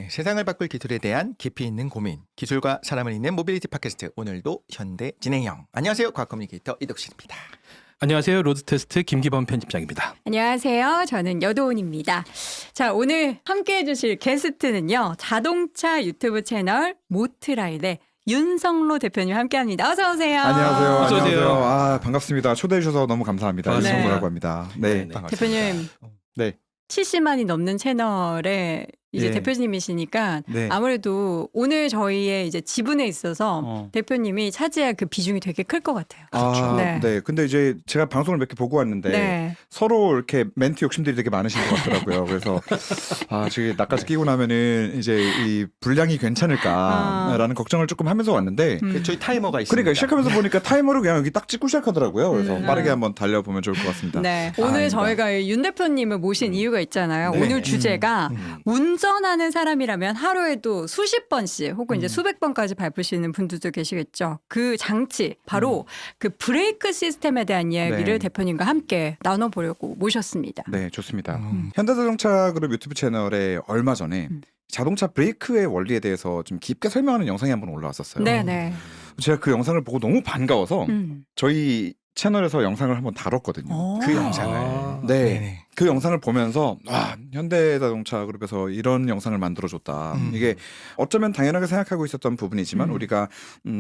네, 세상을 바꿀 기술에 대한 깊이 있는 고민, 기술과 사람을 잇는 모빌리티 팟캐스트, 오늘도 현대 진행형. 안녕하세요, 과학 커뮤니케이터 이덕실입니다. 안녕하세요. 로드테스트 김기범 편집장입니다. 안녕하세요. 저는 여도온입니다. 자, 오늘 함께해 주실 게스트는요. 자동차 유튜브 채널 모트라일의 윤성로 대표님 함께합니다. 어서 오세요. 안녕하세요. 어서 오세요. 안녕하세요. 아, 반갑습니다. 초대해 주셔서 너무 감사합니다. 반갑습니다. 윤성로라고 합니다. 네. 네. 대표님. 네. 70만이 넘는 채널에 이제 예. 대표님이시니까 네. 아무래도 오늘 저희의 이제 지분에 있어서 대표님이 차지할 그 비중이 되게 클 것 같아요. 아, 네. 네. 근데 이제 제가 방송을 몇 개 보고 왔는데 네. 서로 이렇게 멘트 욕심들이 되게 많으신 것 같더라고요. 그래서 아, 지금 나까지 끼고 나면은 이제 이 분량이 괜찮을까라는 걱정을 조금 하면서 왔는데 저희 타이머가 있습니다. 그러니까 시작하면서 보니까 타이머를 그냥 여기 딱 찍고 시작하더라고요. 그래서 음. 빠르게 한번 달려보면 좋을 것 같습니다. 네. 아, 오늘 아닙니다. 저희가 윤 대표님을 모신 이유가 있잖아요. 네. 오늘 주제가 운전하는 사람이라면 하루에도 수십 번씩 혹은 이제 수백 번까지 밟으시는 분들도 계시겠죠. 그 장치, 바로 그 브레이크 시스템에 대한 이야기를 네. 대표님과 함께 나눠보려고 모셨습니다. 네, 좋습니다. 현대자동차 그룹 유튜브 채널에 얼마 전에 자동차 브레이크의 원리에 대해서 좀 깊게 설명하는 영상이 한번 올라왔었어요. 네네. 제가 그 영상을 보고 너무 반가워서 음. 저희 채널에서 영상을 한번 다뤘거든요. 오. 그 영상을. 네. 네네. 그 영상을 보면서 와, 현대자동차 그룹에서 이런 영상을 만들어줬다. 이게 어쩌면 당연하게 생각하고 있었던 부분이지만 우리가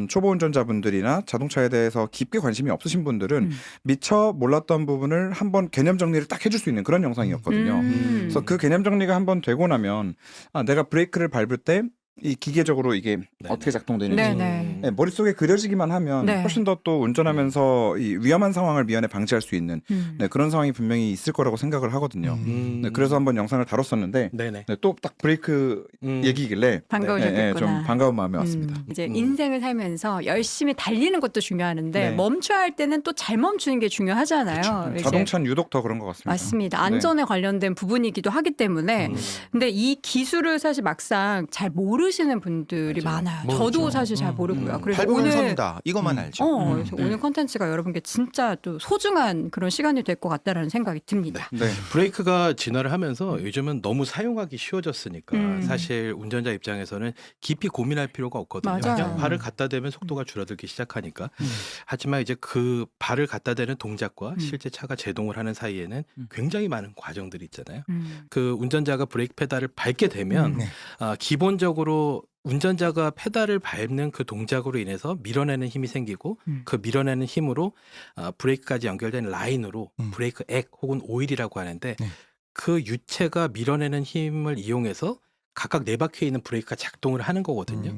초보 운전자분들이나 자동차에 대해서 깊게 관심이 없으신 분들은 미처 몰랐던 부분을 한번 개념 정리를 딱 해줄 수 있는 그런 영상이었거든요. 그래서 그 개념 정리가 한번 되고 나면 아, 내가 브레이크를 밟을 때 이 기계적으로 이게 어떻게 작동되는지 네네. 네, 머릿속에 그려지기만 하면 네. 훨씬 더 또 운전하면서 이 위험한 상황을 미연에 방지할 수 있는 네, 그런 상황이 분명히 있을 거라고 생각을 하거든요. 네, 그래서 한번 영상을 다뤘었는데 네네. 네, 또 딱 브레이크 얘기길래 반가우셨겠구나. 좀 반가운 마음에 왔습니다. 이제 인생을 살면서 열심히 달리는 것도 중요한데 네. 멈춰야 할 때는 또 잘 멈추는 게 중요하잖아요. 이제 자동차는 유독 더 그런 것 같습니다. 맞습니다. 네. 안전에 관련된 부분이기도 하기 때문에 근데 이 기술을 사실 막상 잘 모르시는 분들이 많아요. 저도 사실 잘 모르고요. 그래서 밟으면 오늘 선다. 이것만 알죠. 그래서 오늘 컨텐츠가 여러분께 진짜 또 소중한 그런 시간이 될 것 같다라는 생각이 듭니다. 네. 브레이크가 진화를 하면서 요즘은 너무 사용하기 쉬워졌으니까 사실 운전자 입장에서는 깊이 고민할 필요가 없거든요. 맞아요. 그냥 발을 갖다 대면 속도가 줄어들기 시작하니까. 하지만 이제 그 발을 갖다 대는 동작과 실제 차가 제동을 하는 사이에는 굉장히 많은 과정들이 있잖아요. 그 운전자가 브레이크 페달을 밟게 되면 네. 기본적으로 운전자가 페달을 밟는 그 동작으로 인해서 밀어내는 힘이 생기고 그 밀어내는 힘으로 브레이크까지 연결된 라인으로 브레이크 액 혹은 오일이라고 하는데 네. 그 유체가 밀어내는 힘을 이용해서 각각 네 바퀴에 있는 브레이크가 작동을 하는 거거든요.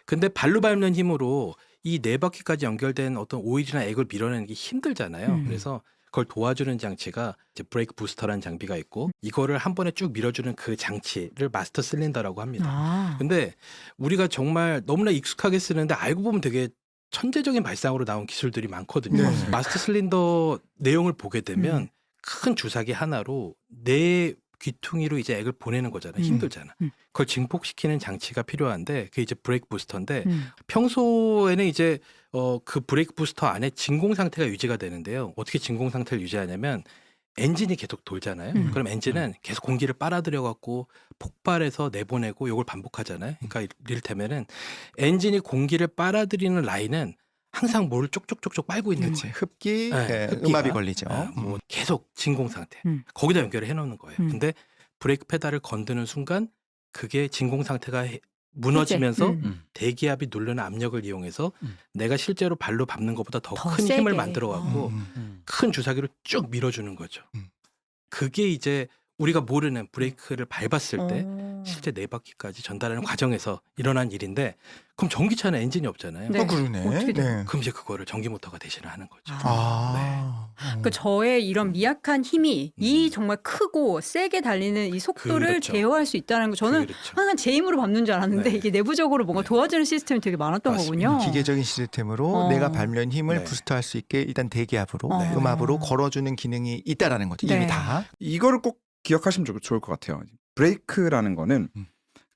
근데 발로 밟는 힘으로 이 네 바퀴까지 연결된 어떤 오일이나 액을 밀어내는 게 힘들잖아요. 그래서 그걸 도와주는 장치가 이제 브레이크 부스터라는 장비가 있고 이거를 한 번에 쭉 밀어주는 그 장치를 마스터 실린더라고 합니다. 아. 근데 우리가 정말 너무나 익숙하게 쓰는데 알고 보면 되게 천재적인 발상으로 나온 기술들이 많거든요. 네. 마스터 실린더 내용을 보게 되면 큰 주사기 하나로 네 귀퉁이로 이제 액을 보내는 거잖아요. 힘들잖아. 그걸 증폭시키는 장치가 필요한데 그게 이제 브레이크 부스터인데 평소에는 이제 그 브레이크 부스터 안에 진공 상태가 유지가 되는데요. 어떻게 진공 상태를 유지하냐면 엔진이 계속 돌잖아요. 그럼 엔진은 계속 공기를 빨아들여 갖고 폭발해서 내보내고 이걸 반복하잖아요. 그러니까 이를테면은 엔진이 공기를 빨아들이는 라인은 항상 뭐를 쪽쪽쪽쪽 빨고 있는 거예요. 흡기, 네, 네, 흡기가. 음압이 걸리죠. 뭐 계속 진공 상태. 거기다 연결을 해놓는 거예요. 근데 브레이크 페달을 건드는 순간 그게 진공 상태가 무너지면서 대기압이 누르는 압력을 이용해서 내가 실제로 발로 밟는 것보다 더 더 큰 세게. 힘을 만들어 갖고 큰 주사기로 쭉 밀어주는 거죠. 그게 이제 우리가 모르는 브레이크를 밟았을 때 실제 네 바퀴까지 전달하는 과정에서 일어난 일인데 그럼 전기차는 엔진이 없잖아요. 네. 그러네. 어떻게 돼요? 네. 그럼 이제 그거를 전기 모터가 대신을 하는 거죠. 그 저의 이런 미약한 힘이 이 정말 크고 세게 달리는 이 속도를 그렇죠. 제어할 수 있다는 거 저는 그렇죠. 항상 제 힘으로 밟는 줄 알았는데 네. 이게 내부적으로 뭔가 도와주는 시스템이 되게 많았던 맞습니다. 거군요. 기계적인 시스템으로 내가 밟는 힘을 네. 부스터할 수 있게 일단 대기압으로, 네. 음압으로 걸어주는 기능이 있다라는 거죠. 네. 이미 다. 이거를 꼭 기억하시면 좋을 것 같아요. 브레이크라는 거는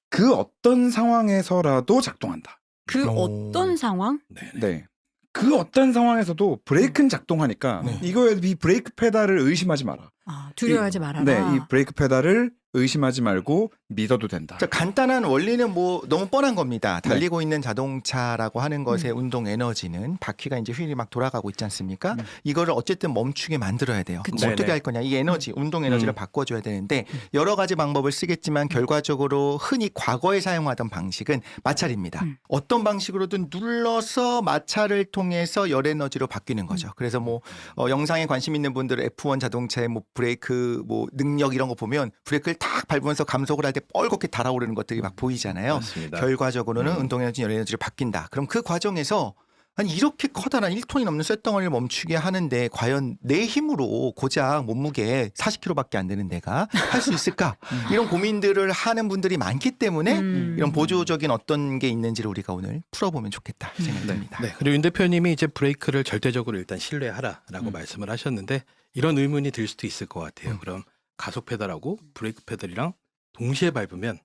그 어떤 상황에서라도 작동한다. 그 오. 어떤 상황? 네네. 네. 그 어떤 상황에서도 브레이크는 작동하니까 네. 이거에 이 브레이크 페달을 의심하지 마라. 두려워하지 말아라. 네, 이 브레이크 페달을 의심하지 말고 믿어도 된다. 자, 간단한 원리는 뭐 너무 뻔한 겁니다. 달리고 있는 자동차라고 하는 것의 운동 에너지는 바퀴가 이제 휠이 막 돌아가고 있지 않습니까? 이거를 어쨌든 멈추게 만들어야 돼요. 그쵸. 그럼 어떻게 네네. 할 거냐? 이 에너지, 운동 에너지를 바꿔줘야 되는데 여러 가지 방법을 쓰겠지만 결과적으로 흔히 과거에 사용하던 방식은 마찰입니다. 어떤 방식으로든 눌러서 마찰을 통해서 열 에너지로 바뀌는 거죠. 그래서 뭐 영상에 관심 있는 분들은 F1 자동차의 뭐 브레이크 뭐 능력 이런 거 보면 브레이크를 탁 밟으면서 감속을 할 때 뻘겋게 달아오르는 것들이 막 보이잖아요. 맞습니다. 결과적으로는 운동 에너지, 열 에너지로 바뀐다. 그럼 그 과정에서 아니 이렇게 커다란 1톤이 넘는 쇳덩어리를 멈추게 하는데 과연 내 힘으로 고작 몸무게 40kg밖에 안 되는 내가 할 수 있을까? 이런 고민들을 하는 분들이 많기 때문에 이런 보조적인 어떤 게 있는지를 우리가 오늘 풀어보면 좋겠다 생각이 듭니다. 네. 그리고 윤 대표님이 이제 브레이크를 절대적으로 일단 신뢰하라라고 말씀을 하셨는데 이런 의문이 들 수도 있을 것 같아요. 그럼 가속 페달하고 브레이크 페달이랑 동시에 밟으면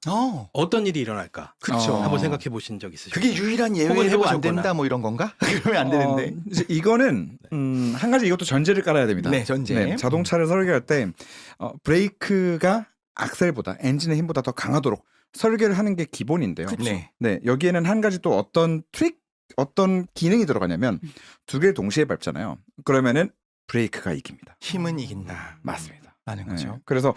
어떤 일이 일어날까? 그렇죠. 한번 생각해 보신 적 있으실까요? 그게 유일한 혹은 예외로 안 해보셨거나. 된다 뭐 이런 건가? 그러면 안 되는데. 이제 이거는 한 가지 이것도 전제를 깔아야 됩니다. 네, 전제. 자동차를 설계할 때 브레이크가 악셀보다 엔진의 힘보다 더 강하도록 설계를 하는 게 기본인데요. 네. 네, 여기에는 한 가지 또 어떤 트릭, 어떤 기능이 들어가냐면 두 개를 동시에 밟잖아요. 그러면은 브레이크가 이깁니다. 힘은 이긴다. 맞습니다. 라는 네, 거죠. 그래서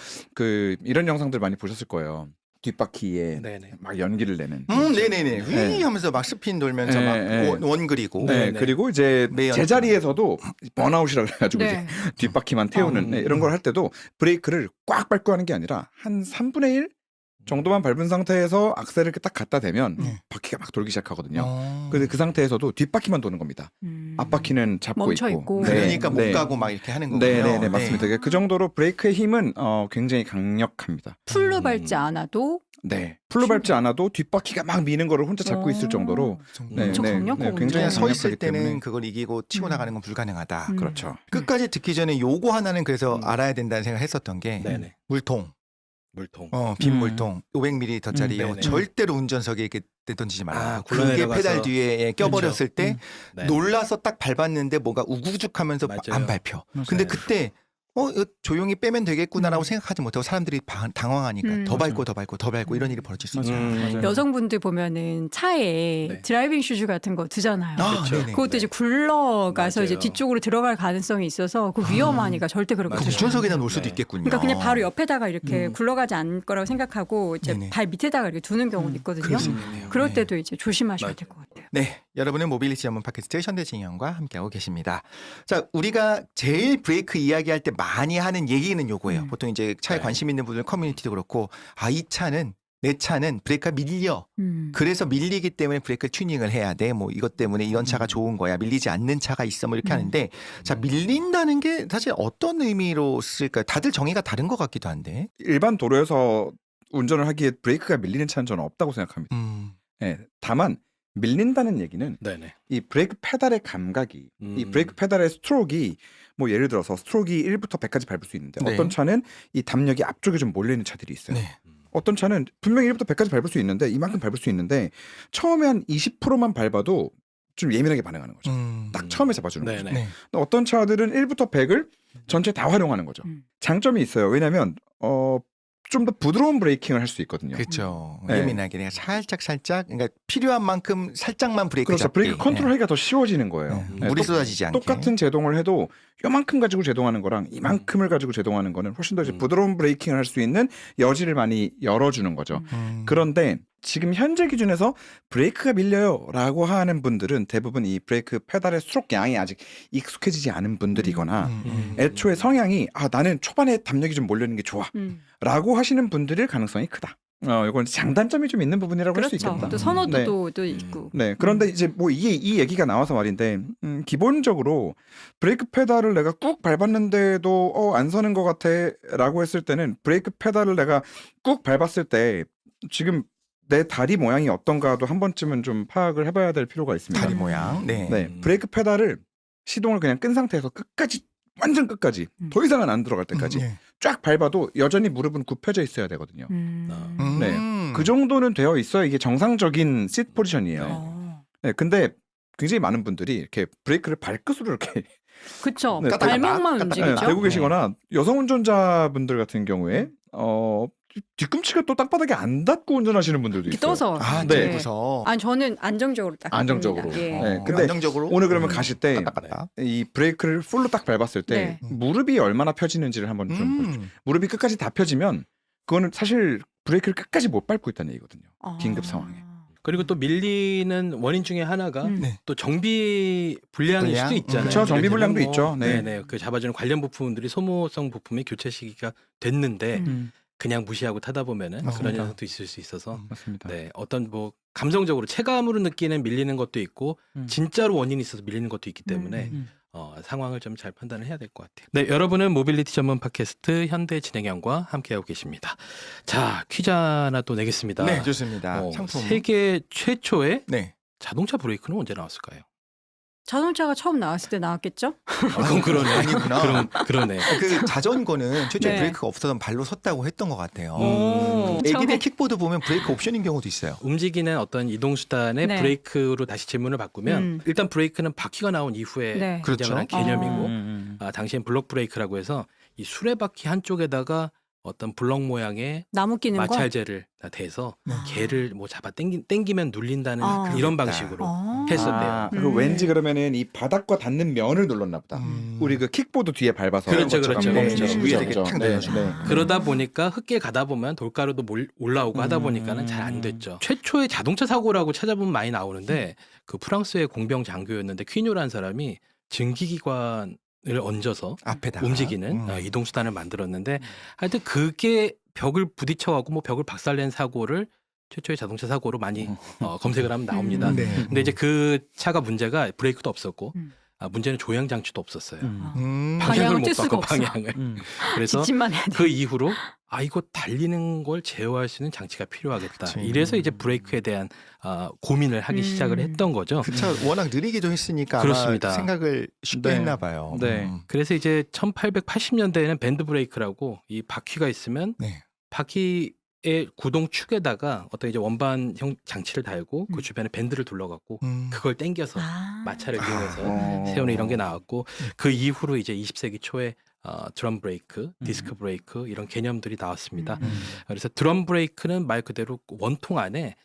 이런 영상들 많이 보셨을 거예요. 뒷바퀴에 네네. 막 연기를 내는. 네네네. 네. 휘 하면서 막 스핀 돌면서 네, 막 네. 원 그리고. 네, 네네. 그리고 이제 매연. 제자리에서도 번아웃이라고 해가지고 네. 이제 뒷바퀴만 태우는 네, 이런 걸 할 때도 브레이크를 꽉 밟고 하는 게 아니라 한 3분의 1 정도만 밟은 상태에서 악셀을 이렇게 딱 갖다 대면 네. 바퀴가 막 돌기 시작하거든요. 근데 그 상태에서도 뒷바퀴만 도는 겁니다. 앞바퀴는 잡고 멈춰 있고. 있고. 네, 그러니까 못 네. 가고 막 이렇게 하는 거군요. 네, 맞습니다. 그 정도로 브레이크의 힘은 굉장히 강력합니다. 풀로 밟지 않아도 네, 풀로 밟지 않아도 뒷바퀴가 막 미는 거를 혼자 잡고 있을 정도로 네, 엄청 강력하군요. 굉장히 그냥 서 있을 강력하기 때는 때문에. 그걸 이기고 치고 나가는 건 불가능하다. 그렇죠. 끝까지 듣기 전에 요거 하나는 그래서 알아야 된다는 생각을 했었던 게 네네. 물통, 물통. 빈 물통 500ml짜리 이거 네네. 절대로 운전석에 이렇게 던지지 마라. 그게 굴러내려가서. 페달 뒤에 껴버렸을 때 네. 놀라서 딱 밟았는데 뭐가 우구죽하면서 맞아요. 안 밟혀. 맞아요. 근데 그때 이거 조용히 빼면 되겠구나라고 생각하지 못하고 사람들이 당황하니까 더 밟고 더 밟고 더 밟고 이런 일이 벌어질 수 있어요. 맞아요. 여성분들 보면은 차에 네. 드라이빙 슈즈 같은 거 두잖아요. 그렇죠. 네네. 그것도 이제 굴러가서 맞아요. 이제 뒤쪽으로 들어갈 가능성이 있어서 그 위험하니까 절대 그렇게 그 맞아요. 운전석에다 놓을 수도 네. 있겠군요. 그러니까 그냥 바로 옆에다가 이렇게 굴러가지 않을 거라고 생각하고 이제 네네. 발 밑에다가 이렇게 두는 경우도 있거든요. 그럴 수 있겠네요. 그럴 네. 때도 이제 조심하셔야 맞아요. 될 것 같아요. 네, 여러분은 모빌리티 전문 팟캐스트 현대진영과 함께하고 계십니다. 자, 우리가 제일 브레이크 이야기할 때 많이 하는 얘기는 요거예요. 보통 이제 차에 네. 관심 있는 분들 커뮤니티도 그렇고, 이 차는 내 차는 브레이크가 밀려. 그래서 밀리기 때문에 브레이크 튜닝을 해야 돼. 뭐 이것 때문에 이런 차가 좋은 거야. 밀리지 않는 차가 있어. 뭐 이렇게 하는데, 자, 밀린다는 게 사실 어떤 의미로 쓸까요? 다들 정의가 다른 것 같기도 한데. 일반 도로에서 운전을 하기에 브레이크가 밀리는 차는 저는 없다고 생각합니다. 네, 다만 밀린다는 얘기는 네네. 이 브레이크 페달의 감각이 이 브레이크 페달의 스트로크가 뭐 예를 들어서 스트로크가 1부터 100까지 밟을 수 있는데 네. 어떤 차는 이 담력이 앞쪽에 좀 몰려 있는 차들이 있어요. 네. 어떤 차는 분명히 1부터 100까지 밟을 수 있는데 이만큼 밟을 수 있는데 처음에 한 20%만 밟아도 좀 예민하게 반응하는 거죠. 딱 처음에 잡아주는 거죠. 네네. 네. 어떤 차들은 1부터 100을 전체 다 활용하는 거죠. 장점이 있어요. 왜냐하면 좀 더 부드러운 브레이킹을 할 수 있거든요. 그렇죠. 네. 예민하게 내가 살짝 그러니까 필요한 만큼 살짝만 브레이크 그렇죠. 잡기. 브레이크 컨트롤하기가 더 쉬워지는 거예요. 네. 물이 쏟아지지 않게. 똑같은 제동을 해도 요만큼 가지고 제동하는 거랑 이만큼을 가지고 제동하는 거는 훨씬 더 이제 부드러운 브레이킹을 할 수 있는 여지를 많이 열어주는 거죠. 그런데 지금 현재 기준에서 브레이크가 밀려요라고 하는 분들은 대부분 이 브레이크 페달의 스트로크 양이 아직 익숙해지지 않은 분들이거나 애초에 성향이 나는 초반에 담력이 좀 몰리는 게 좋아라고 하시는 분들일 가능성이 크다. 이건 장단점이 좀 있는 부분이라고 할 수 그렇죠. 있겠다. 또 선호도도 또 있고. 네, 그런데 이제 뭐 이 얘기가 나와서 말인데 기본적으로 브레이크 페달을 내가 꾹 밟았는데도 안 서는 것 같아라고 했을 때는 브레이크 페달을 내가 꾹 밟았을 때 지금 내 다리 모양이 어떤가도 한 번쯤은 좀 파악을 해봐야 될 필요가 있습니다. 다리 모양. 네. 네, 브레이크 페달을 시동을 그냥 끈 상태에서 끝까지 완전 끝까지 더 이상은 안 들어갈 때까지 네. 쫙 밟아도 여전히 무릎은 굽혀져 있어야 되거든요. 네, 음. 그 정도는 되어 있어야 이게 정상적인 시트 포지션이에요. 네, 근데 굉장히 많은 분들이 이렇게 브레이크를 발끝으로 이렇게 그렇죠. 네, 발목만 움직이죠. 대고 계시거나 여성 운전자분들 같은 경우에 뒤꿈치가 또 땅바닥에 안 닿고 운전하시는 분들도 이렇게 있어요. 떠서. 아, 네. 내고서 아니 저는 안정적으로 딱. 안정적으로. 합니다. 예. 네, 근데 안정적으로 오늘 그러면 가실 때 이 갔다. 브레이크를 풀로 딱 밟았을 때 네. 무릎이 얼마나 펴지는지를 한번 좀 보여주세요. 무릎이 끝까지 다 펴지면 그거는 사실 브레이크를 끝까지 못 밟고 있다는 얘기거든요. 긴급 상황에. 그리고 또 밀리는 원인 중에 하나가 네. 또 정비 불량일 불량? 수도 있잖아요. 그쵸, 정비 예를 들면 불량도 있죠. 네. 네네. 그 잡아주는 관련 부품들이 소모성 부품이 교체 시기가 됐는데 그냥 무시하고 타다 보면은 그런 맞습니다. 현상도 있을 수 있어서 맞습니다. 네, 어떤 뭐 감성적으로 체감으로 느끼는 밀리는 것도 있고 진짜로 원인이 있어서 밀리는 것도 있기 때문에 상황을 좀 잘 판단을 해야 될 것 같아요. 네, 여러분은 모빌리티 전문 팟캐스트 현대 진행형과 함께하고 계십니다. 자, 퀴즈 하나 또 내겠습니다. 네, 좋습니다. 상품. 세계 최초의 네. 자동차 브레이크는 언제 나왔을까요? 자동차가 처음 나왔을 때 나왔겠죠? 그럼 그러네. 아니구나. 그러네. 그 자전거는 최초에 네. 브레이크가 없어서 발로 섰다고 했던 것 같아요. 오, 애기들 처음에. 킥보드 보면 브레이크 옵션인 경우도 있어요. 움직이는 어떤 이동 수단의 네. 브레이크로 다시 질문을 바꾸면 일단 브레이크는 바퀴가 나온 이후에 네. 등장한 그렇죠. 개념이고 당시엔 블럭 브레이크라고 해서 이 수레바퀴 한쪽에다가 어떤 블럭 모양의 나무 끼는 거. 마찰제를 대서 개를 뭐 잡아 당기면 눌린다는 아. 이런 방식으로 아. 했었대요. 그 왠지 그러면 이 바닥과 닿는 면을 눌렀나 보다. 우리 그 킥보드 뒤에 밟아서 그렇죠, 그런 그렇죠, 것처럼. 그렇죠. 위에 되게 탁 내려주는. 그러다 보니까 흙길 가다 보면 돌가루도 올라오고 하다 보니까는 잘 안 됐죠. 최초의 자동차 사고라고 찾아보면 많이 나오는데 그 프랑스의 공병 장교였는데 퀴뉴라는 사람이 증기기관을 얹어서 앞에다가 움직이는 이동 수단을 만들었는데 하여튼 그게 벽을 부딪혀가고 뭐 벽을 박살낸 사고를 최초의 자동차 사고로 많이 검색을 하면 나옵니다. 네. 근데 이제 그 차가 문제가 브레이크도 없었고 문제는 조향 장치도 없었어요. 방향을 방향을 못 뛸 수가 바꿔 없어. 방향을. 그래서 직진만 해야 돼. 그 이후로 이거 달리는 걸 제어할 수 있는 장치가 필요하겠다. 그치. 이래서 이제 브레이크에 대한 고민을 하기 시작을 했던 거죠. 그 차 워낙 느리기도 했으니까 그렇습니다. 아마 생각을 쉽게 네. 했나 봐요. 네. 그래서 이제 1880년대에는 밴드 브레이크라고 이 바퀴가 있으면 네. 바퀴의 구동축에다가 어떤 이제 원반형 장치를 달고 그 주변에 밴드를 둘러갖고 그걸 당겨서 마찰을 이용해서 세우는 이런 게 나왔고 그 이후로 이제 20세기 초에 드럼 브레이크, 디스크 브레이크 이런 개념들이 나왔습니다. 그래서 드럼 브레이크는 말 그대로 원통 안에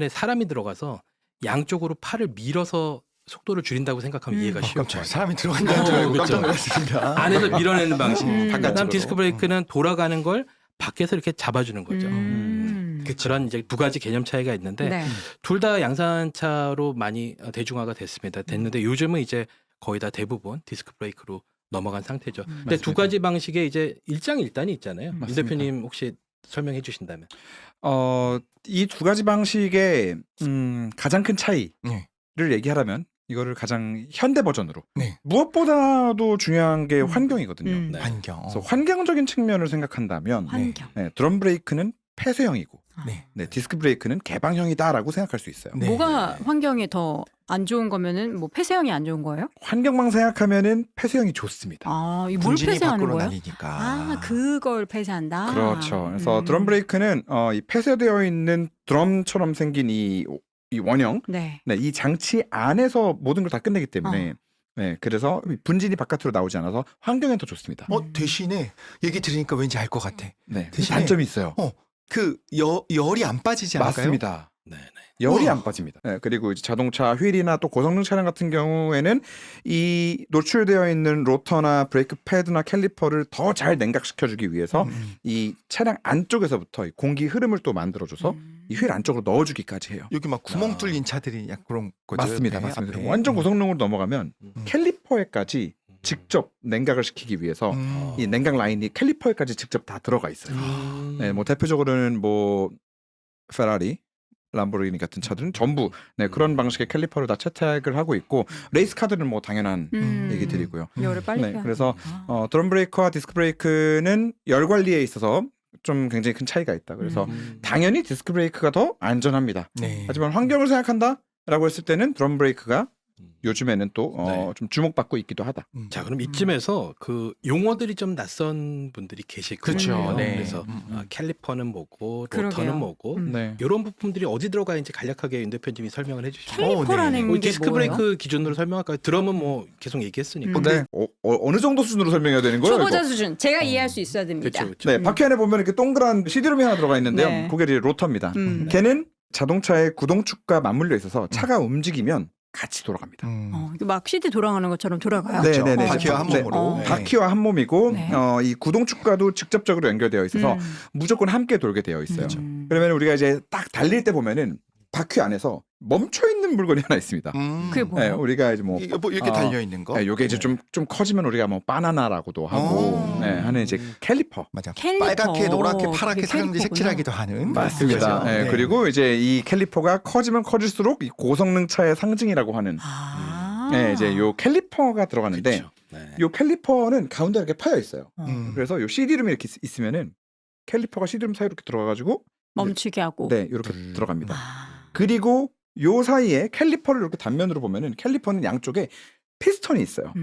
사람이 들어가서 양쪽으로 팔을 밀어서 속도를 줄인다고 생각하면 이해가 쉬울 깜짝 거예요. 사람이 들어간다는 줄 알고 그렇죠. 깜짝 놀랐습니다. 안에서 밀어내는 방식. 바깥쪽으로. 그다음 디스크 브레이크는 돌아가는 걸 밖에서 이렇게 잡아주는 거죠. 그런 이제 두 가지 개념 차이가 있는데 네. 둘 다 양산차로 많이 대중화가 됐는데 요즘은 이제 거의 다 대부분 디스크 브레이크로 넘어간 상태죠. 근데 두 가지 방식의 이제 일장일단이 있잖아요. 임 맞습니다. 대표님 혹시 설명해 주신다면. 이 두 가지 방식의 가장 큰 차이를 네. 얘기하라면 이거를 가장 현대 버전으로 네. 무엇보다도 중요한 게 환경이거든요. 네. 환경. 그래서 환경적인 측면을 생각한다면 환경. 드럼 브레이크는 폐쇄형이고 네. 디스크 브레이크는 개방형이다라고 생각할 수 있어요. 네. 뭐가 환경이 더 안 좋은 거면은 뭐 폐쇄형이 안 좋은 거예요? 환경만 생각하면은 폐쇄형이 좋습니다. 이뭘 분진이 폐쇄하는 밖으로 거예요? 날리니까. 그걸 폐쇄한다. 그렇죠. 그래서 음. 드럼 브레이크는 이 폐쇄되어 있는 드럼처럼 생긴 이 원형, 네. 이 장치 안에서 모든 걸 다 끝내기 때문에 그래서 분진이 바깥으로 나오지 않아서 환경에 더 좋습니다. 대신에 얘기 들으니까 왠지 알 것 같아. 네, 대신에- 단점이 있어요. 그 열이 안 빠지지 않을까요? 맞습니다. 네. 열이 우와. 안 빠집니다. 그리고 이제 자동차 휠이나 또 고성능 차량 같은 경우에는 이 노출되어 있는 로터나 브레이크 패드나 캘리퍼를 더 잘 냉각시켜주기 위해서 이 차량 안쪽에서부터 이 공기 흐름을 또 만들어줘서 이 휠 안쪽으로 넣어주기까지 해요. 여기 막 구멍 뚫린 차들이 약 그런 거죠. 맞습니다, 옆에, 맞습니다. 앞에. 완전 고성능으로 넘어가면 캘리퍼에까지 직접 냉각을 시키기 위해서 이 냉각 라인이 캘리퍼에까지 직접 다 들어가 있어요. 뭐 대표적으로는 뭐 페라리, 람보르기니 같은 차들은 전부 그런 방식의 캘리퍼를 다 채택을 하고 있고 레이스 카들은 뭐 당연한 얘기들이고요. 열을 빨리 빼야 그래서 되는구나. 드럼 브레이크와 디스크 브레이크는 열 관리에 있어서 좀 굉장히 큰 차이가 있다. 그래서 당연히 디스크 브레이크가 더 안전합니다. 네. 하지만 환경을 생각한다라고 했을 때는 드럼 브레이크가 요즘에는 또 네. 좀 주목받고 있기도 하다. 자, 그럼 이쯤에서 그 용어들이 좀 낯선 분들이 계실 거예요. 그렇죠. 네. 그래서 캘리퍼는 뭐고 로터는 그러게요. 뭐고 네. 이런 부품들이 어디 들어가 있는지 간략하게 윤 대표님이 설명을 해주시죠. 캘리퍼라는 게 디스크 뭐예요? 브레이크 기준으로 설명할까요? 드럼은 뭐 계속 얘기했으니까. 네. 어느 정도 수준으로 설명해야 되는 거예요? 초보자 이거? 수준. 제가 이해할 수 있어야 됩니다. 그렇죠, 그렇죠. 네, 바퀴 안에 보면 이렇게 동그란 CD롬이 하나 들어가 있는데요. 네. 그게 이제 로터입니다. 음. 걔는 자동차의 구동축과 맞물려 있어서 차가 움직이면 같이 돌아갑니다. 이게 막 CD 돌아가는 것처럼 돌아가요. 네, 그렇죠. 네, 네. 바퀴와 한 네. 몸으로. 네. 바퀴와 한 몸이고 네. 이 구동축과도 직접적으로 연결되어 있어서 무조건 함께 돌게 되어 있어요. 그러면 우리가 이제 딱 달릴 때 보면은 바퀴 안에서 멈춰 있는 물건이 하나 있습니다. 그게 네, 뭐예요? 우리가 이제 뭐 이게 뭐 이렇게 달려 있는 거. 네, 요게 이제 좀 커지면 우리가 뭐 바나나라고도 하고 오. 네, 하는 이제 캘리퍼. 맞아. 캘리퍼. 빨갛게, 노랗게, 그게 파랗게 사람들이 캘리퍼구나. 색칠하기도 하는. 맞습니다. 그죠? 네, 네. 그리고 이제 이 캘리퍼가 커지면 커질수록 이 고성능 차의 상징이라고 하는 아. 네, 이제 요 캘리퍼가 들어가는데 그렇죠. 네. 요 캘리퍼는 가운데 이렇게 파여 있어요. 그래서 그래서 요 CD룸이 이렇게 있으면은 캘리퍼가 CD룸 사이로 이렇게 들어가가지고 멈추게 하고. 네, 이렇게 들어갑니다. 아. 그리고 요 사이에 캘리퍼를 이렇게 단면으로 보면은 캘리퍼는 양쪽에 피스톤이 있어요.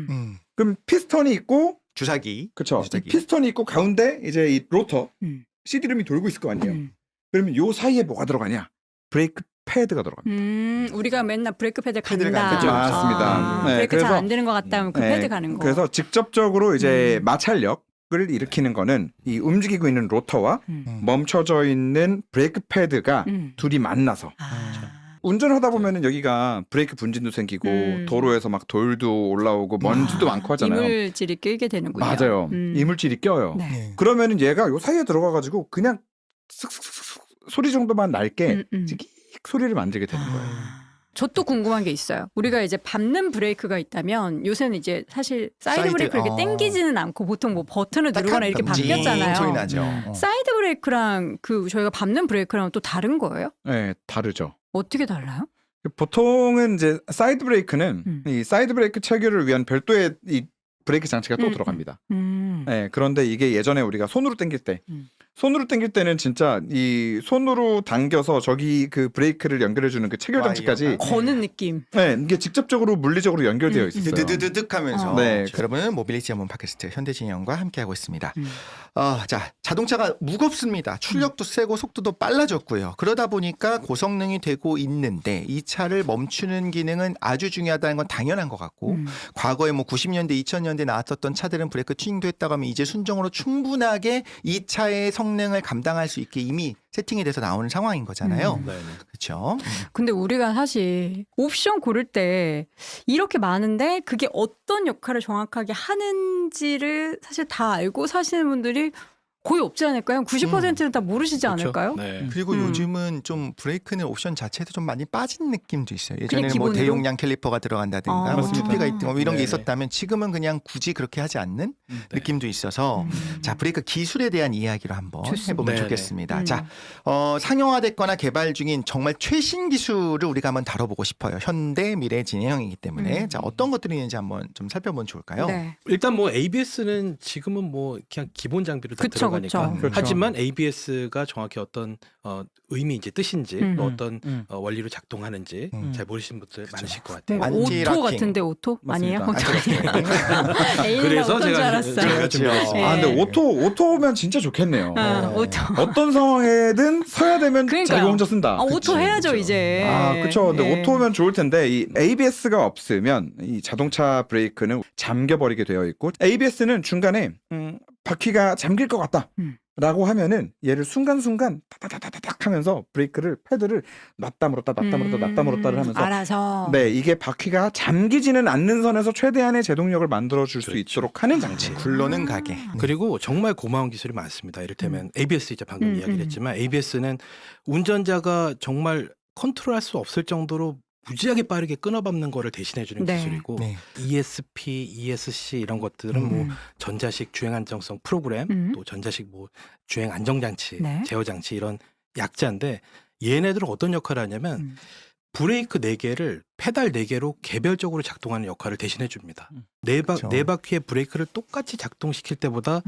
그럼 피스톤이 있고 주사기. 그렇죠. 주사기. 피스톤이 있고 가운데 이제 이 로터 음. CD룸이 돌고 있을 거 아니에요. 음. 그러면 요 사이에 뭐가 들어가냐? 브레이크 패드가 들어갑니다. 우리가 맨날 브레이크 패드 패드를 간다. 간다. 맞습니다. 아, 네, 브레이크 잘 그래서- 안 되는 것 같다 하면 그 네, 패드 가는 거. 그래서 직접적으로 이제 음. 마찰력을 일으키는 거는 이 움직이고 있는 로터와 음. 멈춰져 있는 브레이크 패드가 음. 둘이 만나서 아. 운전하다 보면은 여기가 브레이크 분진도 생기고 도로에서 막 돌도 올라오고 먼지도 많고 하잖아요. 이물질이 끼게 되는군요. 맞아요. 이물질이 껴요. 네. 네. 그러면은 얘가 요 사이에 들어가가지고 그냥 슥슥슥 소리 정도만 날게 찍익 소리를 만들게 되는 거예요. 저 또 궁금한 게 있어요. 우리가 이제 밟는 브레이크가 있다면 요새는 이제 사실 사이드 사이드, 브레이크 이렇게 당기지는 않고 보통 뭐 버튼을 누르거나 이렇게 딱딱한 바뀌었잖아요. 소리 나죠. 사이드 브레이크랑 그 저희가 밟는 브레이크랑 또 다른 거예요? 네, 다르죠. 어떻게 달라요? 보통은 이제 사이드 브레이크는 음. 이 사이드 브레이크 체결을 위한 별도의 이 브레이크 장치가 또 들어갑니다. 네, 그런데 이게 예전에 우리가 손으로 당길 때, 손으로 당길 때는 진짜 이 손으로 당겨서 저기 그 브레이크를 연결해주는 그 체결 장치까지, 와이어가. 거는 느낌. 네, 이게 직접적으로 물리적으로 연결되어 있어요. 드드드득 하면서. 네. 여러분은 모빌리티 전문 팟캐스트 현대진영과 함께하고 있습니다. 자, 자동차가 무겁습니다. 출력도 세고 속도도 빨라졌고요. 그러다 보니까 고성능이 되고 있는데 이 차를 멈추는 기능은 아주 중요하다는 건 당연한 것 같고 과거에 뭐 90년대, 2000년대 나왔었던 차들은 브레이크 튜닝도 했다고 하면 이제 순정으로 충분하게 이 차의 성능을 감당할 수 있게 이미 세팅이 돼서 나오는 상황인 거잖아요. 네, 네. 그렇죠? 근데 우리가 사실 옵션 고를 때 이렇게 많은데 그게 어떤 역할을 정확하게 하는지를 사실 다 알고 사시는 분들이 거의 없지 않을까요? 90%는 다 모르시지 그렇죠? 않을까요? 네. 그리고 요즘은 좀 브레이크는 옵션 자체도 좀 많이 빠진 느낌도 있어요. 그냥 예전에는 뭐 기본으로? 대용량 캘리퍼가 들어간다든가 뭐 맞습니다. 투피가 있든 뭐 이런 게 네네. 있었다면 지금은 그냥 굳이 그렇게 하지 않는 네. 느낌도 있어서 자 브레이크 기술에 대한 이야기로 한번 좋습니다. 해보면 네네. 좋겠습니다. 자 상용화됐거나 개발 중인 정말 최신 기술을 우리가 한번 다뤄보고 싶어요. 현대 미래 진행형이기 때문에 자 어떤 것들이 있는지 한번 좀 살펴보면 좋을까요? 네. 일단 뭐 ABS는 지금은 뭐 그냥 기본 장비로 다 그쵸, 들어가니까. 그쵸. 그렇죠. 하지만 ABS가 정확히 어떤 의미인지 뜻인지 또 어떤 음. 원리로 작동하는지 잘 모르시는 분들 많으실 것 네, 같아요. 안티 오토 락킹. 같은데 오토? 아니에요? 오토 맞습니다. 아니에요? 애인이라 그래서 오토인 줄 제가 알았어요. 제가 준비했습니다. 네. 아, 근데 오토면 진짜 좋겠네요. 오토. 어떤 상황에든 서야 되면 그러니까요. 자기 혼자 쓴다. 오토 해야죠 그쵸. 이제. 아, 그렇죠. 근데 네. 오토면 좋을 텐데 이 ABS가 없으면 이 자동차 브레이크는 잠겨버리게 되어 있고 ABS는 중간에 바퀴가 잠길 것 같다. 라고 하면은 얘를 순간순간 타타타타닥 하면서 브레이크를 패드를 놨다 물었다 놨다를 하면서 알아서. 네, 이게 바퀴가 잠기지는 않는 선에서 최대한의 제동력을 만들어 줄 수 그렇죠. 있도록 하는 장치. 굴러는 가게. 그리고 정말 고마운 기술이 많습니다. 이를테면 ABS 이제 방금 이야기를 했지만 ABS는 운전자가 정말 컨트롤할 수 없을 정도로 무지하게 빠르게 끊어밟는 거를 대신해 주는 네. 기술이고 네. ESP, ESC 이런 것들은 뭐 전자식 주행 안정성 프로그램 또 전자식 뭐 주행 안정 장치, 네. 제어 장치 이런 약자인데 얘네들은 어떤 역할을 하냐면 브레이크 4개를 페달 4개로 개별적으로 작동하는 역할을 대신해 줍니다. 그렇죠. 네 바퀴의 브레이크를 똑같이 작동시킬 때보다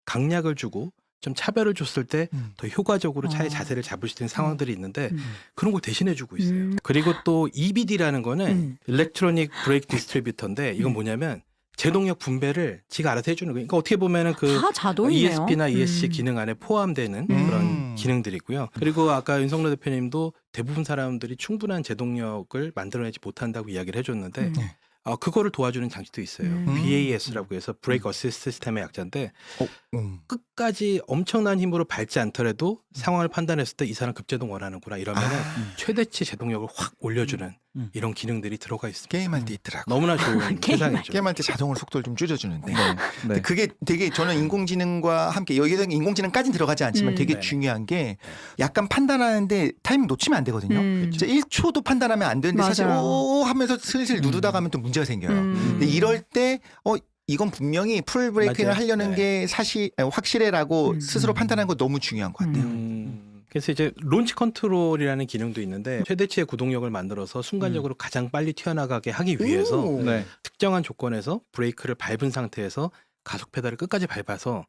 강약을 주고 좀 차별을 줬을 때 더 효과적으로 차의 어. 자세를 잡을 수 있는 상황들이 있는데 음. 그런 걸 대신해주고 있어요. 그리고 또 EBD라는 거는 음. 일렉트로닉 브레이크 디스트리뷰터인데 이건 뭐냐면 제동력 분배를 지가 알아서 해주는 거예요. 그러니까 어떻게 보면은 그 다 자동이네요. ESP나 ESC 기능 안에 포함되는 음. 그런 기능들이고요. 그리고 아까 윤석로 대표님도 대부분 사람들이 충분한 제동력을 만들어내지 못한다고 이야기를 해줬는데 음. 그거를 도와주는 장치도 있어요. 음. BAS라고 해서 브레이크 어시스트 시스템의 약자인데 음. 끝까지 엄청난 힘으로 밟지 않더라도 상황을 판단했을 때 이 사람 급제동 원하는구나 이러면은 최대치 제동력을 확 올려주는 이런 기능들이 들어가 있습니다. 게임할 때 있더라고. 너무나 좋은 세상이죠. 게임할 때 자동으로 속도를 좀 줄여주는데. 네. 근데 그게 되게 저는 인공지능과 함께 여기서 인공지능까지는 들어가지 않지만 되게 네. 중요한 게 약간 판단하는데 타이밍 놓치면 안 되거든요. 진짜 1초도 판단하면 안 되는데 사실 맞아요. 오 하면서 슬슬 누르다가 하면 또 문제가 생겨요. 근데 이럴 때 이건 분명히 풀 브레이킹을 맞아요. 하려는 네. 게 사실 확실해라고 스스로 판단하는 거 너무 중요한 것 같아요. 그래서 이제 론치 컨트롤이라는 기능도 있는데 최대치의 구동력을 만들어서 순간적으로 가장 빨리 튀어나가게 하기 위해서 오. 네. 특정한 조건에서 브레이크를 밟은 상태에서 가속 페달을 끝까지 밟아서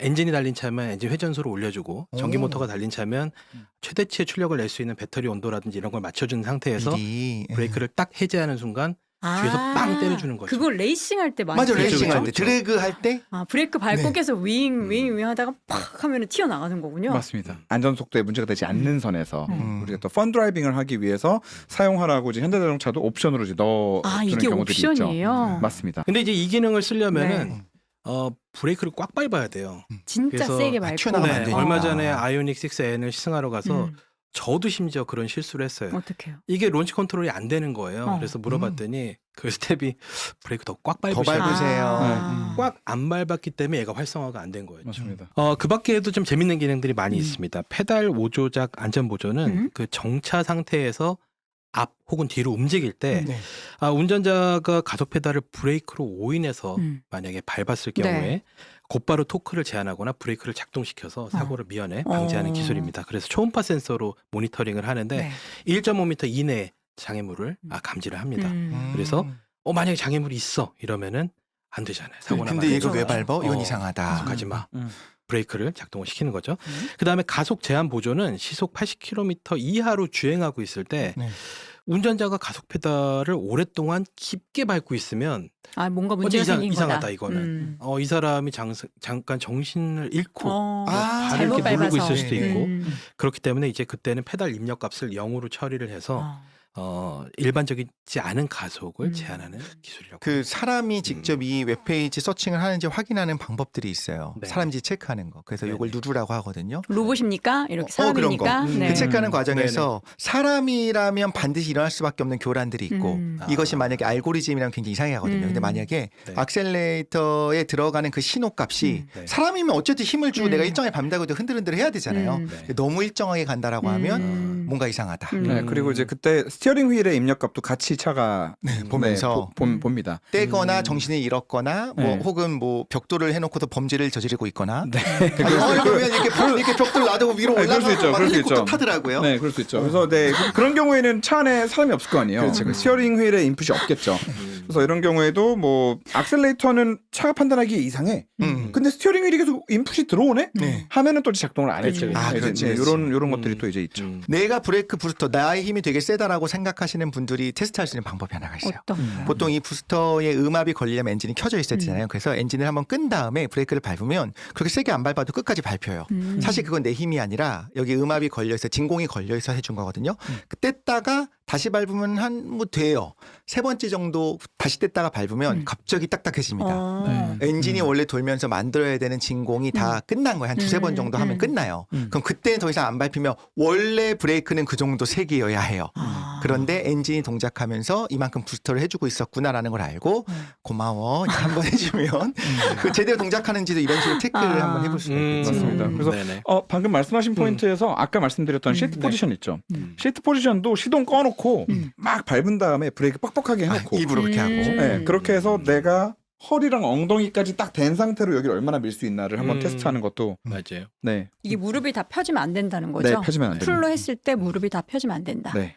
엔진이 달린 차면 엔진 회전소를 올려주고 전기 오. 모터가 달린 차면 최대치의 출력을 낼 수 있는 배터리 온도라든지 이런 걸 맞춰주는 상태에서 미리. 브레이크를 딱 해제하는 순간 뒤에서 빵 때려주는 거죠. 그거 레이싱 할 때 많이 맞아 그렇죠, 레이싱 할 때 그렇죠. 드래그 할 때 브레이크 밟고 네. 계속 윙 하다가 팍 하면 튀어나가는 거군요. 맞습니다. 안전 속도에 문제가 되지 않는 선에서 우리가 또 펀 드라이빙을 하기 위해서 사용하라고 이제 현대자동차도 옵션으로 이제 넣어주는 이게 경우들이 옵션이에요. 있죠. 맞습니다. 근데 이제 이 기능을 쓰려면은 네. 브레이크를 꽉 밟아야 돼요. 진짜 그래서 세게 밟고. 튀어나가면 안 되니까. 얼마 전에 아이오닉 6N을 시승하러 가서 음. 저도 심지어 그런 실수를 했어요. 어떡해요? 이게 론치 컨트롤이 안 되는 거예요. 어. 그래서 물어봤더니 그 스텝이 브레이크 더 꽉 더 밟으셔야 밟으세요. 아. 꽉 안 밟았기 때문에 얘가 활성화가 안 된 거예요. 맞습니다. 그 밖에도 좀 재밌는 기능들이 많이 있습니다. 페달 5조작 안전 보조는 그 정차 상태에서 앞 혹은 뒤로 움직일 때 네. 운전자가 가속 페달을 브레이크로 오인해서 만약에 밟았을 경우에 네. 곧바로 토크를 제한하거나 브레이크를 작동시켜서 사고를 미연에 방지하는 기술입니다. 그래서 초음파 센서로 모니터링을 하는데 네. 1.5m 이내 장애물을 감지를 합니다. 그래서 만약에 장애물이 있어 이러면은 안 되잖아요. 사고 나면 근데 안 이거 왜 되잖아요. 밟아? 이건 이상하다. 가속하지 마. 브레이크를 작동을 시키는 거죠. 그다음에 가속 제한 보조는 시속 80km 이하로 주행하고 있을 때 네. 운전자가 가속 페달을 오랫동안 깊게 밟고 있으면 뭔가 문제가 생긴 거다. 이상하다 이거는. 이 사람이 잠깐 정신을 잃고 발을 잘못 이렇게 누르고 밟아서. 있을 수도 있고 음. 그렇기 때문에 이제 그때는 페달 입력 값을 0으로 처리를 해서 일반적이지 않은 가속을 제한하는 기술이라고. 그 사람이 직접 이 웹페이지 서칭을 하는지 확인하는 방법들이 있어요. 네. 사람인지 체크하는 거. 그래서 네네. 이걸 누르라고 하거든요. 로봇입니까? 이렇게 그런 거. 사람입니까? 네. 그 체크하는 과정에서 사람이라면 반드시 일어날 수밖에 없는 교란들이 있고 이것이 만약에 알고리즘이라면 굉장히 이상해 하거든요. 근데 만약에 네. 악셀레이터에 들어가는 그 신호값이 네. 사람이면 어쨌든 힘을 주고 내가 일정하게 밟는다고 해도 흔들흔들 해야 되잖아요. 네. 너무 일정하게 간다라고 하면 뭔가 이상하다. 네, 그리고 이제 그때 스티어링 휠의 입력값도 같이 차가 보면서 봅니다. 떼거나 정신을 잃었거나 뭐 네. 혹은 뭐 벽돌을 해놓고서 범죄를 저지르고 있거나 네. 그러면 이렇게 벽돌 놔두고 위로 그럴 수 올라가고 있죠. 막 그럴 수 헬리콥터 있죠. 타더라고요. 네, 그럴 수 있죠. 그래서 그런 경우에는 차 안에 사람이 없을 거 아니에요. 그렇죠. 그 스티어링 휠에 인풋이 없겠죠. 그래서 이런 경우에도 뭐 악셀레이터는 차가 판단하기에 이상해. 근데 스티어링 휠이 계속 인풋이 들어오네? 네. 하면은 또 작동을 안 해줘. 그렇죠. 그렇지, 네, 그렇지. 이런 것들이 또 이제 있죠. 내가 브레이크 부스터 나의 힘이 되게 세다라고 생각하시는 분들이 테스트할 수 있는 방법이 하나가 있어요. 어떤? 보통 이 부스터에 음압이 걸리려면 엔진이 켜져 있어야 되잖아요. 그래서 엔진을 한번 끈 다음에 브레이크를 밟으면 그렇게 세게 안 밟아도 끝까지 밟혀요. 사실 그건 내 힘이 아니라 여기 음압이 걸려 있어 진공이 걸려 있어 해준 거거든요. 그 뗐다가 다시 밟으면 뭐 돼요. 세 번째 정도 다시 뗐다가 밟으면 갑자기 딱딱해집니다. 엔진이 원래 돌면서 만들어야 되는 진공이 다 끝난 거예요. 한 두세 번 정도 하면 끝나요. 그럼 그때는 더 이상 안 밟히면 원래 브레이크는 그 정도 세기여야 해요. 그런데 엔진이 동작하면서 이만큼 부스터를 해주고 있었구나라는 걸 알고 고마워 한번 해주면 그 제대로 동작하는지도 이런 식으로 체크를 한번 해볼 수가 있겠죠. 맞습니다. 그래서 네네. 방금 말씀하신 포인트에서 아까 말씀드렸던 시트 포지션 있죠. 시트 포지션도 시동 꺼놓고 막 밟은 다음에 브레이크 뻑뻑하게 해놓고 입으로 그렇게 하고. 네, 그렇게 해서 내가 허리랑 엉덩이까지 딱 된 상태로 여기를 얼마나 밀 수 있나를 한번 테스트하는 것도 맞아요. 네, 이게 무릎이 다 펴지면 안 된다는 거죠? 네 펴지면 안 됩니다. 풀로 했을 때 무릎이 다 펴지면 안 된다. 네.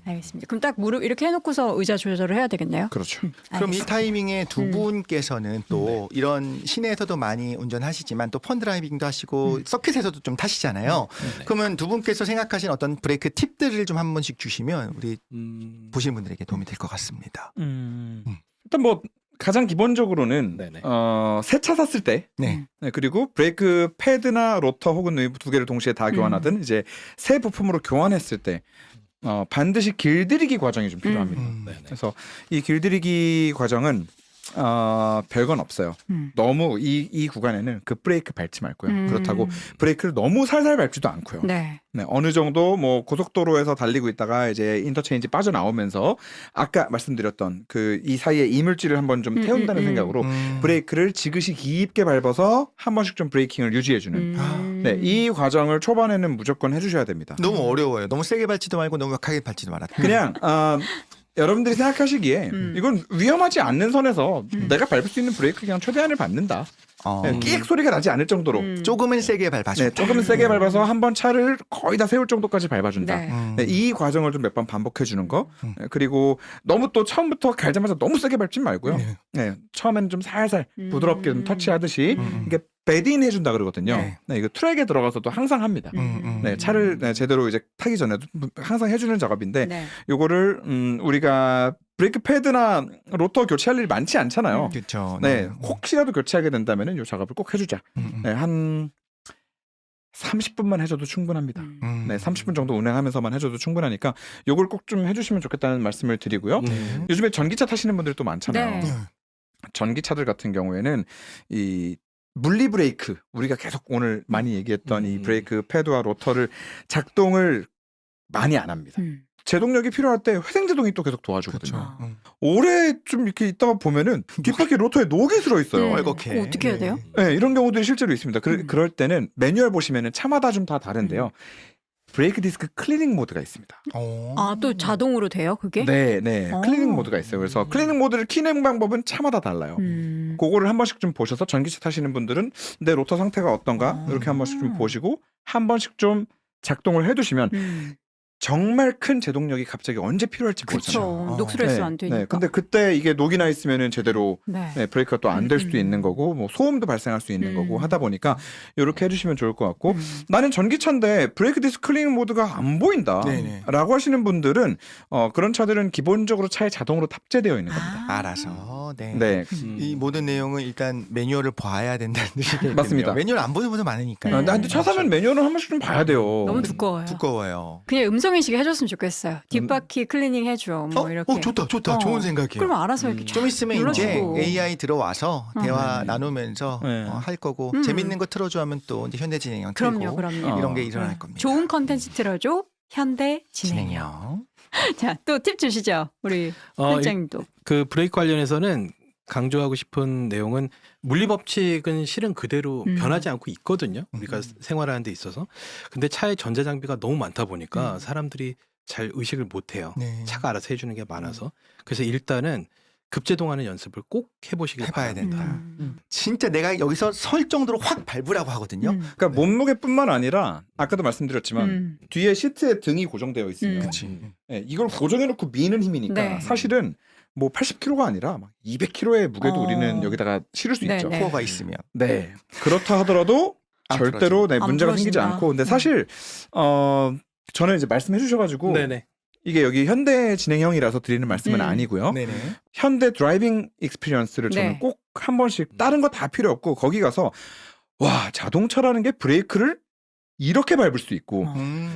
알겠습니다. 그럼 딱 무릎 이렇게 해놓고서 의자 조절을 해야 되겠네요. 그렇죠. 그럼 이 알겠습니다. 타이밍에 두 분께서는 또 이런 시내에서도 많이 운전하시지만 또 펀드라이빙도 하시고 서킷에서도 좀 타시잖아요. 그러면 두 분께서 생각하신 어떤 브레이크 팁들을 좀 한 번씩 주시면 우리 보시는 분들에게 도움이 될 것 같습니다. 일단 뭐 가장 기본적으로는 네네. 새 차 샀을 때 네. 네, 그리고 브레이크 패드나 로터 혹은 두 개를 동시에 다 교환하든 이제 새 부품으로 교환했을 때 반드시 길들이기 과정이 좀 필요합니다. 네네. 그래서 이 길들이기 과정은 별건 없어요. 너무 이 구간에는 급 브레이크 밟지 말고요. 그렇다고 브레이크를 너무 살살 밟지도 않고요. 네. 네, 어느 정도 뭐 고속도로에서 달리고 있다가 이제 인터체인지 빠져나오면서 아까 말씀드렸던 그 이 사이에 이물질을 한번 좀 태운다는 생각으로 브레이크를 지그시 깊게 밟아서 한 번씩 좀 브레이킹을 유지해주는 네, 이 과정을 초반에는 무조건 해주셔야 됩니다. 너무 어려워요. 너무 세게 밟지도 말고 너무 약하게 밟지도 말았다. 그냥 여러분들이 생각하시기에 이건 위험하지 않는 선에서 내가 밟을 수 있는 브레이크 그냥 최대한을 밟는다. 네, 끼익 소리가 나지 않을 정도로 조금은 세게 밟아줘. 네, 조금 세게 밟아서 한번 차를 거의 다 세울 정도까지 밟아준다. 네. 네, 이 과정을 좀 몇 번 반복해 주는 거. 네, 그리고 너무 또 처음부터 갈자마자 너무 세게 밟진 말고요. 네. 네, 처음에는 좀 살살 부드럽게 좀 터치하듯이 이게 배드인 해준다 그러거든요. 네. 네, 이거 트랙에 들어가서도 항상 합니다. 네, 차를 제대로 이제 타기 전에도 항상 해주는 작업인데 네. 요거를 우리가 브레이크 패드나 로터 교체할 일이 많지 않잖아요. 그렇죠. 네, 혹시라도 교체하게 된다면은 요 작업을 꼭 해주자. 네, 한 30분만 해줘도 충분합니다. 네, 30분 정도 운행하면서만 해줘도 충분하니까 요걸 꼭 좀 해주시면 좋겠다는 말씀을 드리고요. 요즘에 전기차 타시는 분들이 또 많잖아요. 네. 전기차들 같은 경우에는 이 물리 브레이크 우리가 계속 오늘 많이 얘기했던 이 브레이크 패드와 로터를 작동을 많이 안 합니다. 제동력이 필요할 때 회생제동이 또 계속 도와주거든요. 그렇죠. 오래 좀 이렇게 있다가 보면은 뒷바퀴 로터에 녹이 들어 있어요. 빨갛게. 그거 어떻게 해야 돼요? 네, 이런 경우들이 실제로 있습니다. 그럴 때는 매뉴얼 보시면은 차마다 좀 다 다른데요. 브레이크 디스크 클리닝 모드가 있습니다. 아, 또 자동으로 돼요, 그게? 네, 네. 어. 클리닝 모드가 있어요. 그래서 클리닝 모드를 키는 방법은 차마다 달라요. 그거를 한 번씩 좀 보셔서 전기차 타시는 분들은 내 로터 상태가 어떤가 이렇게 한 번씩 좀 보시고 한 번씩 좀 작동을 해두시면 정말 큰 제동력이 갑자기 언제 필요할지 모르잖아요. 그렇죠. 녹슬레스 안 되니까. 네, 근데 그때 이게 녹이 나 있으면은 제대로 네. 네, 브레이크가 또 안 될 수도 있는 거고 뭐 소음도 발생할 수 있는 거고 하다 보니까 이렇게 해주시면 좋을 것 같고 나는 전기차인데 브레이크 디스크 클리닝 모드가 안 보인다 네네. 라고 하시는 분들은 그런 차들은 기본적으로 차에 자동으로 탑재되어 있는 겁니다. 알아서. 네. 네. 이 모든 내용은 일단 매뉴얼을 봐야 된다는 뜻이겠네요. 맞습니다. 매뉴얼 안 보는 분들 많으니까요. 근데 차 사면 매뉴얼은 한 번씩 좀 봐야 돼요. 너무 두꺼워요. 두꺼워요. 그냥 음성인식 해줬으면 좋겠어요. 뒷바퀴 클리닝 해줘. 뭐 이렇게. 좋다. 어. 좋은 생각이에요. 그럼 알아서 이렇게 좀 있으면 이제 눌러주고. AI 들어와서 대화 나누면서 네. 할 거고 재밌는 거 틀어주면 또 이제 현대진행형 그럼요, 틀고 그럼요. 이런 게 일어날 겁니다. 좋은 컨텐츠 틀어줘. 현대 진행형. 진행형. 자, 또 팁 주시죠. 우리 실장님도. 그 브레이크 관련해서는 강조하고 싶은 내용은 물리 법칙은 실은 그대로 변하지 않고 있거든요. 우리가 생활하는 데 있어서. 근데 차에 전자 장비가 너무 많다 보니까 사람들이 잘 의식을 못 해요. 네. 차가 알아서 해주는 게 많아서. 그래서 일단은 급제동하는 연습을 꼭 해보시길 해봐야 바랍니다. 된다. 진짜 내가 여기서 설 정도로 확 밟으라고 하거든요. 그러니까 몸무게뿐만 아니라 아까도 말씀드렸지만 뒤에 시트에 등이 고정되어 있으면 그치. 네, 이걸 고정해놓고 미는 힘이니까 네. 사실은 뭐 80kg가 아니라 막 200kg의 무게도 우리는 여기다가 실을 수 네, 있죠. 네. 코어가 있으면. 네. 그렇다 하더라도 안 절대로 네, 안 문제가 생기지 부러진다. 않고 근데 사실 저는 이제 말씀해 주셔가지고 네네. 이게 여기 현대 진행형이라서 드리는 말씀은 아니고요. 네네. 현대 드라이빙 익스피리언스를 저는 네. 꼭 한 번씩 다른 거 다 필요 없고 거기 가서 와 자동차라는 게 브레이크를 이렇게 밟을 수 있고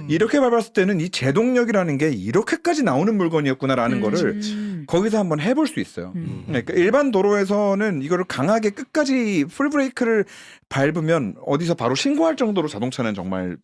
이렇게 밟았을 때는 이 제동력이라는 게 이렇게까지 나오는 물건이었구나라는 거를 거기서 한번 해볼 수 있어요. 그러니까 일반 도로에서는 이거를 강하게 끝까지 풀브레이크를 밟으면 어디서 바로 신고할 정도로 자동차는 정말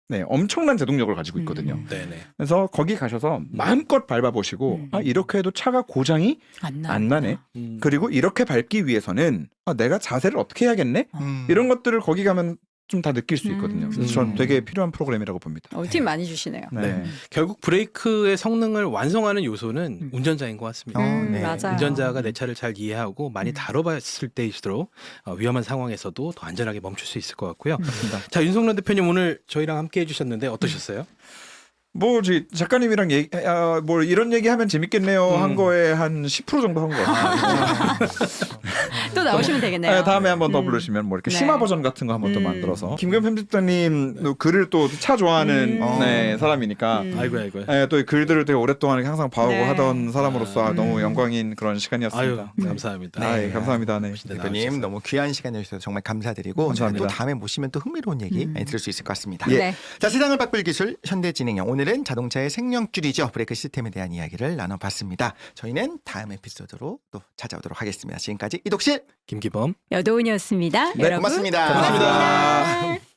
네, 엄청난 제동력을 가지고 있거든요. 네네. 그래서 거기 가셔서 마음껏 밟아보시고 아, 이렇게 해도 차가 고장이 안 나네. 그리고 이렇게 밟기 위해서는 아, 내가 자세를 어떻게 해야겠네? 이런 것들을 거기 가면 좀 다 느낄 수 있거든요. 그래서 전 되게 필요한 프로그램이라고 봅니다. 팁 많이 주시네요. 네. 결국 브레이크의 성능을 완성하는 요소는 운전자인 것 같습니다. 네. 맞아요. 운전자가 내 차를 잘 이해하고 많이 다뤄봤을 때일수록 위험한 상황에서도 더 안전하게 멈출 수 있을 것 같고요. 맞습니다. 자, 윤석론 대표님 오늘 저희랑 함께 해주셨는데 어떠셨어요? 뭐지 작가님이랑 뭐 이런 얘기하면 재밌겠네요 한 거에 한 10% 정도 한 거 같아요. 또 나오시면 되겠네요. 네, 다음에 한번 더 부르시면 뭐 이렇게 네. 심화 버전 같은 거 한번 또 만들어서 김경 편집자님 글을 또 차 좋아하는 네, 사람이니까 아이고. 네, 또 이 글들을 되게 오랫동안 항상 봐오고 네. 하던 사람으로서 너무 영광인 그런 시간이었습니다. 아유, 감사합니다. 아, 예, 감사합니다. 네. 대표님 너무 귀한 시간 내주셔서 정말 감사드리고 감사합니다. 또 다음에 모시면 또 흥미로운 얘기 많이 들을 수 있을 것 같습니다. 네. 자, 세상을 바꿀 기술 현대진행형, 오늘은 자동차의 생명줄이죠, 브레이크 시스템에 대한 이야기를 나눠봤습니다. 저희는 다음 에피소드로 또 찾아오도록 하겠습니다. 지금까지 이독실 김기범. 여도은이었습니다. 네, 여러분 고맙습니다. 고맙습니다.